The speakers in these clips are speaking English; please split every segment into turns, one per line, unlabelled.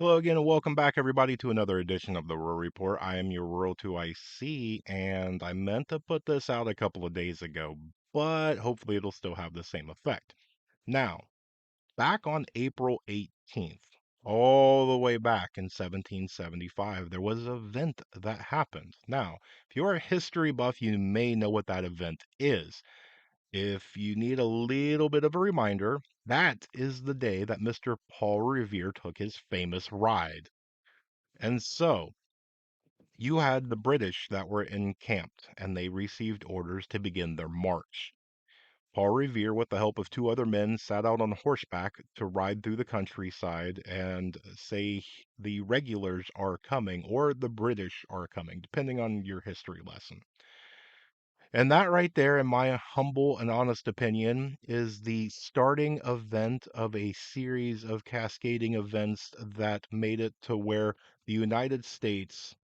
Hello again, and welcome back, everybody, to another edition of the Rural Report. I am your Rural 2IC, and I meant to put this out a couple of days ago, but hopefully it'll still have the same effect. Now, back on April 18th, all the way back in 1775, there was an event that happened. Now, if you're a history buff, you may know what that event is. If you need a little bit of a reminder, that is the day that Mr. Paul Revere took his famous ride. And so you had the British that were encamped, and they received orders to begin their march. Paul Revere, with the help of two other men, set out on horseback to ride through the countryside and say the regulars are coming or the British are coming, depending on your history lesson. And that right there, in my humble and honest opinion, is the starting event of a series of cascading events that made it to where the United States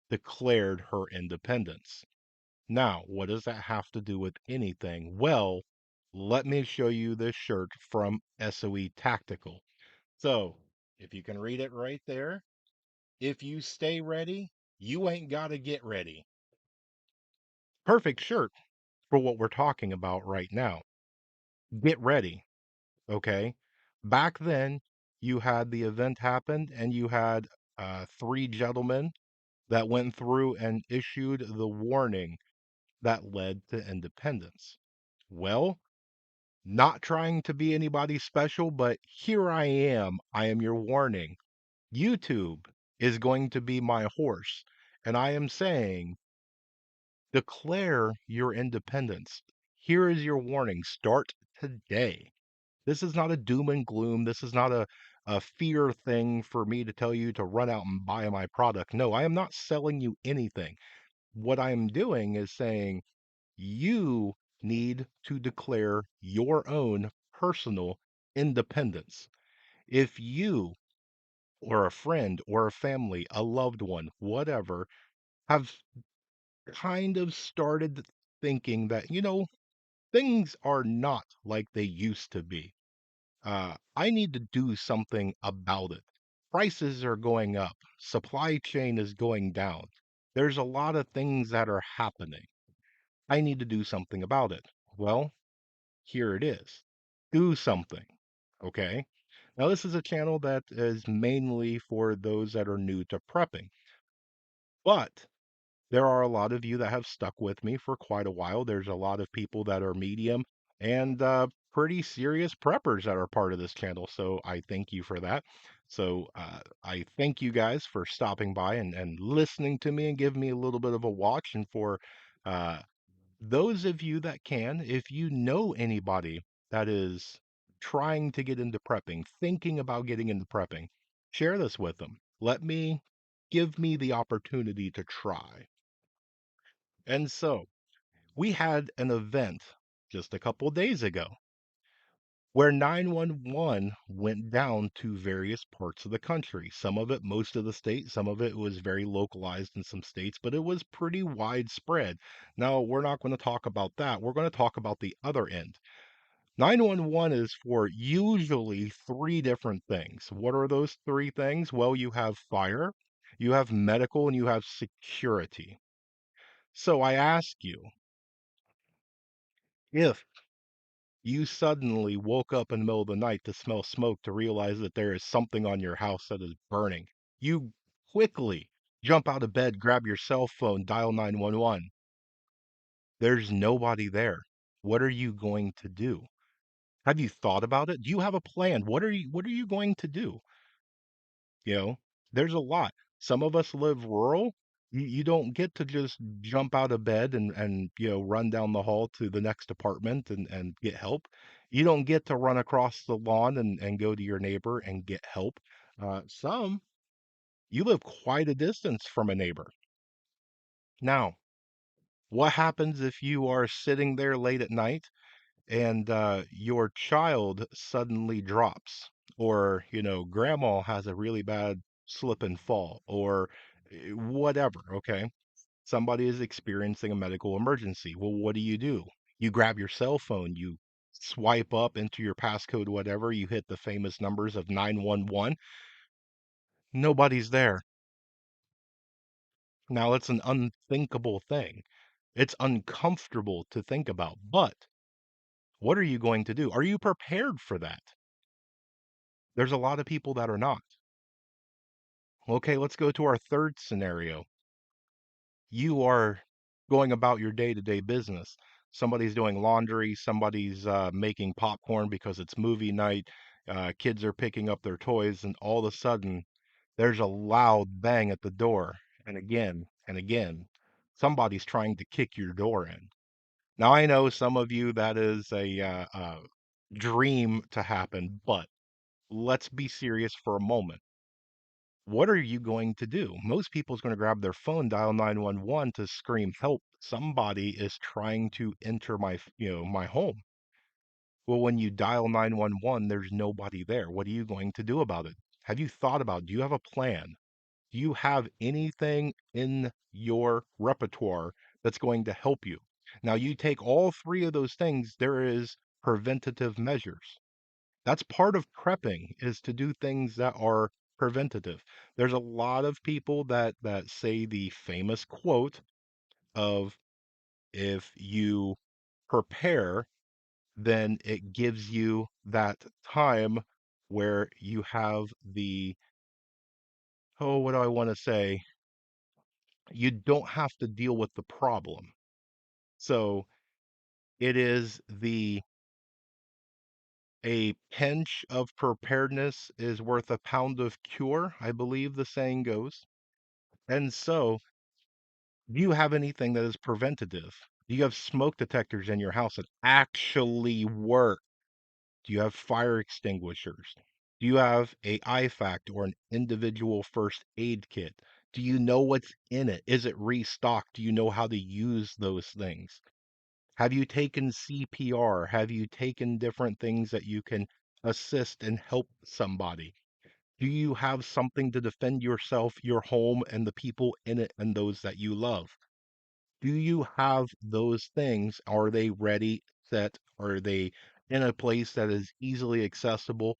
declared her independence. Now, what does that have to do with anything? Well, let me show you this shirt from SOE Tactical. So, if you can read it right there, if you stay ready, you ain't got to get ready. Perfect shirt for what we're talking about right now. Get ready, okay? Back then, you had the event happened and you had three gentlemen that went through and issued the warning that led to independence. Well, not trying to be anybody special, but here I am. I am your warning. YouTube is going to be my horse. And I am saying, declare your independence. Here is your warning. Start today. This is not a doom and gloom. This is not a fear thing for me to tell you to run out and buy my product. No, I am not selling you anything. What I am doing is saying, you need to declare your own personal independence. If you or a friend or a family, a loved one, whatever, have kind of started thinking that, things are not like they used to be, I need to do something about it. Prices are going up, supply chain is going down. There's a lot of things that are happening. I need to do something about it. Well, here it is. Do something. Okay. Now, this is a channel that is mainly for those that are new to prepping, but there are a lot of you that have stuck with me for quite a while. There's a lot of people that are medium and pretty serious preppers that are part of this channel. So I thank you for that. So I thank you guys for stopping by and listening to me and giving me a little bit of a watch. And for uh, those of you that can, if you know anybody that is trying to get into prepping, thinking about getting into prepping, share this with them. Give me the opportunity to try. And so we had an event just a couple days ago where 911 went down to various parts of the country. Some of it, most of the state, some of it was very localized in some states, but it was pretty widespread. Now, we're not going to talk about that. We're going to talk about the other end. 911 is for usually three different things. What are those three things? Well, you have fire, you have medical, and you have security. So I ask you, if you suddenly woke up in the middle of the night to smell smoke to realize that there is something on your house that is burning, you quickly jump out of bed, grab your cell phone, dial 911. There's nobody there. What are you going to do? Have you thought about it? Do you have a plan? What are you going to do? You know, there's a lot. Some of us live rural. You don't get to just jump out of bed and run down the hall to the next apartment and get help. You don't get to run across the lawn and go to your neighbor and get help. Some, you live quite a distance from a neighbor. Now, what happens if you are sitting there late at night and your child suddenly drops, or grandma has a really bad slip and fall, or whatever? Okay, somebody is experiencing a medical emergency. Well, what do? You grab your cell phone, you swipe up into your passcode, whatever, you hit the famous numbers of 911. Nobody's there. Now, it's an unthinkable thing. It's uncomfortable to think about, but what are you going to do? Are you prepared for that? There's a lot of people that are not. Okay, let's go to our third scenario. You are going about your day-to-day business. Somebody's doing laundry, somebody's making popcorn because it's movie night, kids are picking up their toys, and all of a sudden, there's a loud bang at the door. And again, somebody's trying to kick your door in. Now, I know some of you that is a dream to happen, but let's be serious for a moment. What are you going to do? Most people's going to grab their phone, dial 911 to scream help. Somebody is trying to enter my home. Well, when you dial 911, there's nobody there. What are you going to do about it? Have you thought about, do you have a plan? Do you have anything in your repertoire that's going to help you? Now, you take all three of those things, there is preventative measures. That's part of prepping is to do things that are preventative. There's a lot of people that say the famous quote of if you prepare, then it gives you that time where you have the, oh, what do I want to say? You don't have to deal with the problem. So it is the a pinch of preparedness is worth a pound of cure, I believe the saying goes. And so, do you have anything that is preventative? Do you have smoke detectors in your house that actually work? Do you have fire extinguishers? Do you have a IFAC or an individual first aid kit? Do you know what's in it? Is it restocked? Do you know how to use those things? Have you taken CPR? Have you taken different things that you can assist and help somebody? Do you have something to defend yourself, your home, and the people in it and those that you love? Do you have those things? Are they ready, set? Are they in a place that is easily accessible?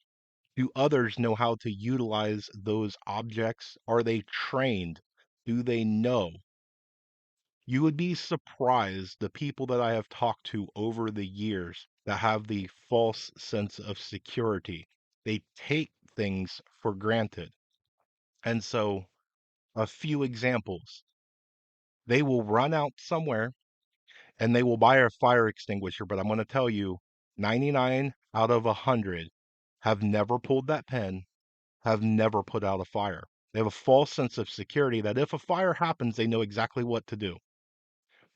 Do others know how to utilize those objects? Are they trained? Do they know? You would be surprised the people that I have talked to over the years that have the false sense of security. They take things for granted. And so, a few examples. They will run out somewhere and they will buy a fire extinguisher, but I'm going to tell you 99 out of 100 have never pulled that pin, have never put out a fire. They have a false sense of security that if a fire happens, they know exactly what to do.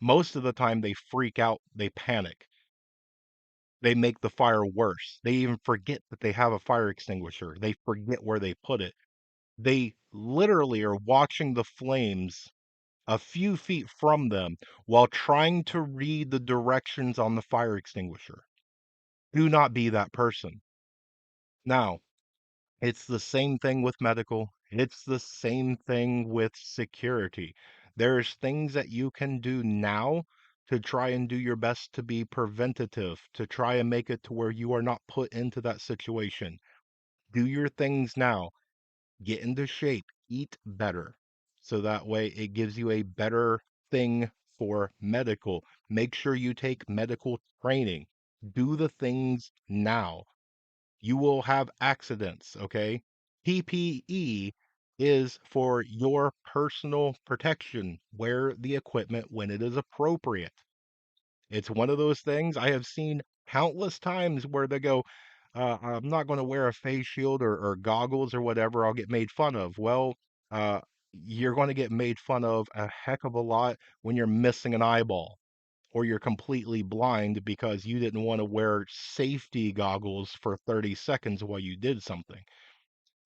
Most of the time, they freak out, they panic, they make the fire worse. They even forget that they have a fire extinguisher, they forget where they put it. They literally are watching the flames a few feet from them while trying to read the directions on the fire extinguisher. Do not be that person. Now, it's the same thing with medical. It's the same thing with security. There's things that you can do now to try and do your best to be preventative, to try and make it to where you are not put into that situation. Do your things now. Get into shape, eat better. So that way it gives you a better thing for medical. Make sure you take medical training. Do the things now. You will have accidents, okay? PPE is for your personal protection. Wear the equipment when it is appropriate. It's one of those things I have seen countless times where they go, I'm not going to wear a face shield or goggles or whatever. I'll get made fun of. Well, uh, you're going to get made fun of a heck of a lot when you're missing an eyeball or you're completely blind because you didn't want to wear safety goggles for 30 seconds while you did something.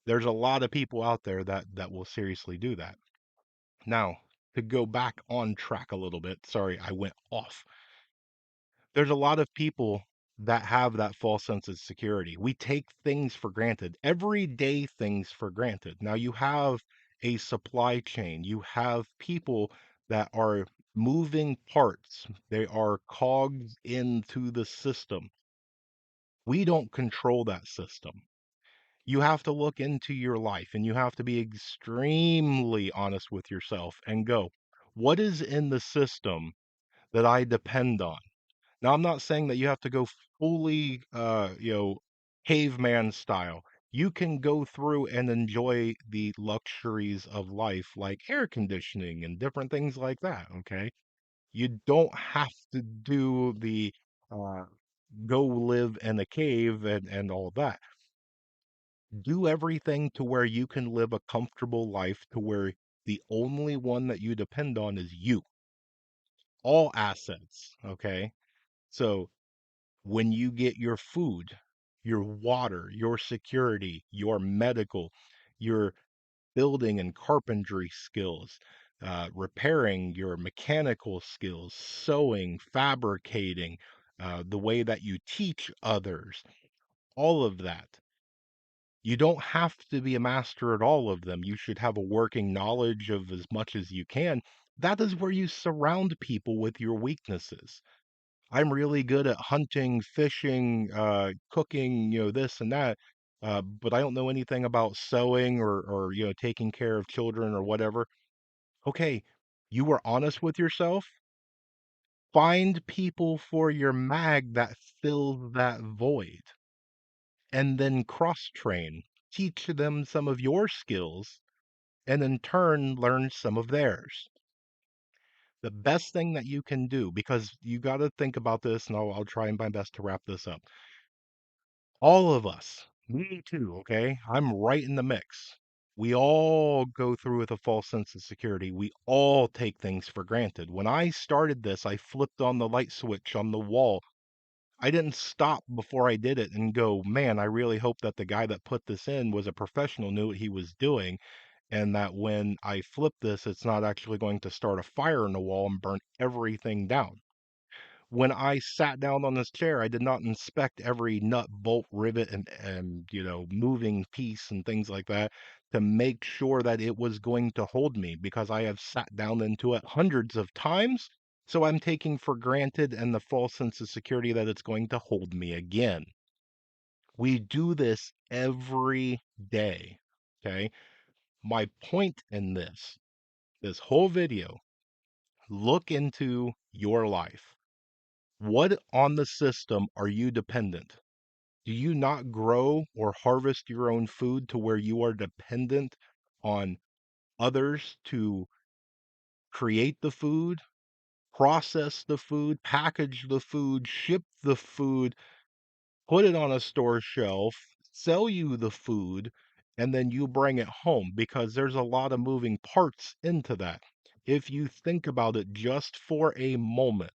There's a lot of people out there that will seriously do that. Now, to go back on track a little bit, sorry, I went off. There's a lot of people that have that false sense of security. We take things for granted, everyday things for granted. Now, you have a supply chain, you have people that are moving parts, they are cogs into the system. We don't control that system. You have to look into your life and you have to be extremely honest with yourself and go, what is in the system that I depend on? Now, I'm not saying that you have to go fully, caveman style. You can go through and enjoy the luxuries of life, like air conditioning and different things like that. Okay. You don't have to do the uh, go live in a cave and all that. Do everything to where you can live a comfortable life to where the only one that you depend on is you, all assets. Okay. So when you get your food, your water, your security, your medical, your building and carpentry skills, repairing your mechanical skills, sewing, fabricating, the way that you teach others, all of that. You don't have to be a master at all of them. You should have a working knowledge of as much as you can. That is where you surround people with your weaknesses. I'm really good at hunting, fishing, cooking, this and that, but I don't know anything about sewing or taking care of children or whatever. Okay, you were honest with yourself. Find people for your mag that fill that void, and then cross train. Teach them some of your skills, and in turn learn some of theirs. The best thing that you can do, because you got to think about this, and I'll try my best to wrap this up. All of us, me too, okay? I'm right in the mix. We all go through with a false sense of security. We all take things for granted. When I started this, I flipped on the light switch on the wall. I didn't stop before I did it and go, man, I really hope that the guy that put this in was a professional, knew what he was doing, and that when I flip this, it's not actually going to start a fire in the wall and burn everything down. When I sat down on this chair, I did not inspect every nut, bolt, rivet, and moving piece and things like that to make sure that it was going to hold me because I have sat down into it hundreds of times. So I'm taking for granted and the false sense of security that it's going to hold me again. We do this every day. Okay. My point in this whole video, look into your life. What on the system are you dependent? Do you not grow or harvest your own food to where you are dependent on others to create the food, process the food, package the food, ship the food, put it on a store shelf, sell you the food, and then you bring it home? Because there's a lot of moving parts into that. If you think about it just for a moment,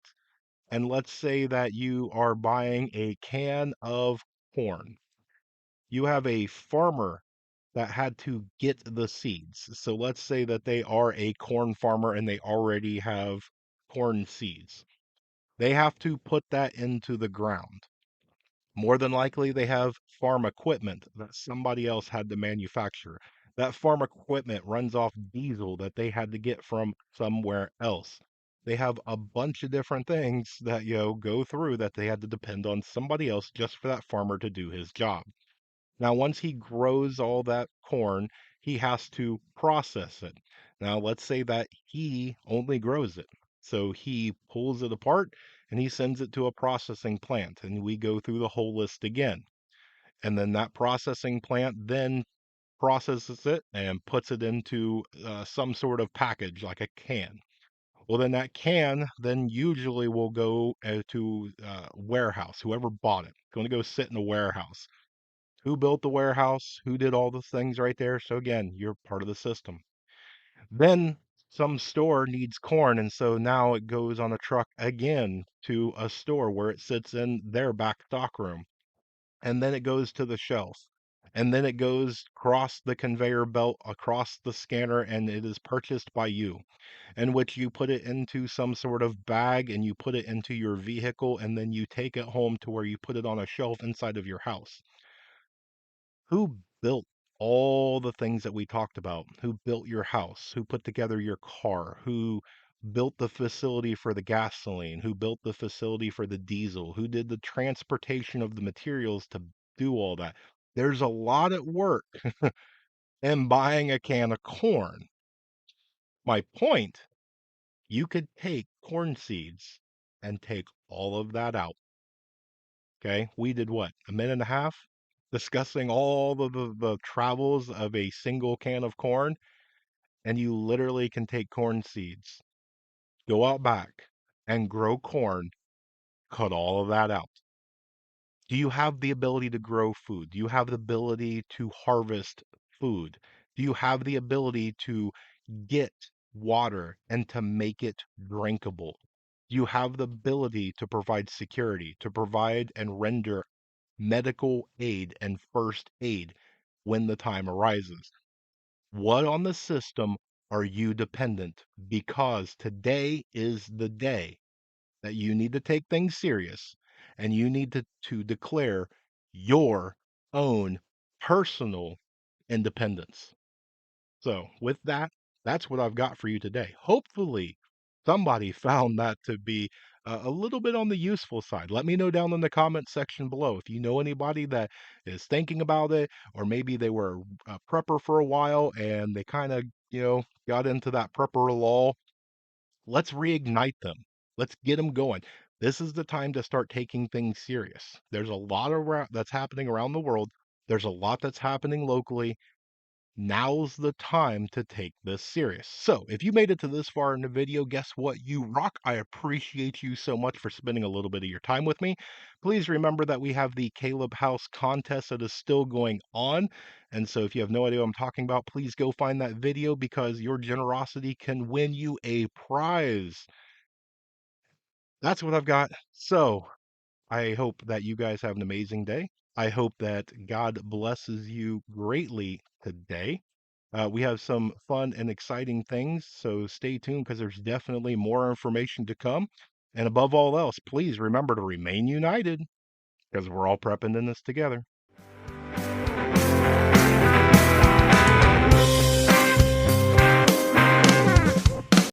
and let's say that you are buying a can of corn. You have a farmer that had to get the seeds. So let's say that they are a corn farmer and they already have corn seeds. They have to put that into the ground. More than likely, they have farm equipment that somebody else had to manufacture. That farm equipment runs off diesel that they had to get from somewhere else. They have a bunch of different things that, go through that they had to depend on somebody else just for that farmer to do his job. Now, once he grows all that corn, he has to process it. Now, let's say that he only grows it. So he pulls it apart and he sends it to a processing plant, and we go through the whole list again. And then that processing plant then processes it and puts it into some sort of package like a can. Well, then that can then usually will go to warehouse. Whoever bought it, going to go sit in a warehouse. Who built the warehouse? Who did all the things right there? So again, you're part of the system. Then some store needs corn, and so now it goes on a truck again to a store where it sits in their back stock room. And then it goes to the shelf. And then it goes across the conveyor belt, across the scanner, and it is purchased by you, in which you put it into some sort of bag and you put it into your vehicle, and then you take it home to where you put it on a shelf inside of your house. Who built all the things that we talked about? Who built your house? Who put together your car? Who built the facility for the gasoline? Who built the facility for the diesel? Who did the transportation of the materials to do all that? There's a lot at work in buying a can of corn. My point, you could take corn seeds and take all of that out. Okay. We did what? A minute and a half discussing all of the travels of a single can of corn. And you literally can take corn seeds, go out back and grow corn, cut all of that out. Do you have the ability to grow food? Do you have the ability to harvest food? Do you have the ability to get water and to make it drinkable? Do you have the ability to provide security, to provide and render medical aid and first aid when the time arises? What on the system are you dependent? Because today is the day that you need to take things serious and you need to declare your own personal independence. So, with that, that's what I've got for you today. Hopefully, somebody found that to be a little bit on the useful side. Let me know down in the comment section below if you know anybody that is thinking about it, or maybe they were a prepper for a while and they kind of, got into that prepper lull. Let's reignite them. Let's get them going. This is the time to start taking things serious. There's a lot that's happening around the world. There's a lot that's happening locally. Now's the time to take this serious. So, if you made it to this far in the video, guess what? You rock. I appreciate you so much for spending a little bit of your time with me. Please remember that we have the Caleb House contest that is still going on. And so, if you have no idea what I'm talking about, please go find that video because your generosity can win you a prize. That's what I've got. So, I hope that you guys have an amazing day. I hope that God blesses you greatly today. We have some fun and exciting things, so stay tuned because there's definitely more information to come. And above all else, please remember to remain united because we're all prepping in this together.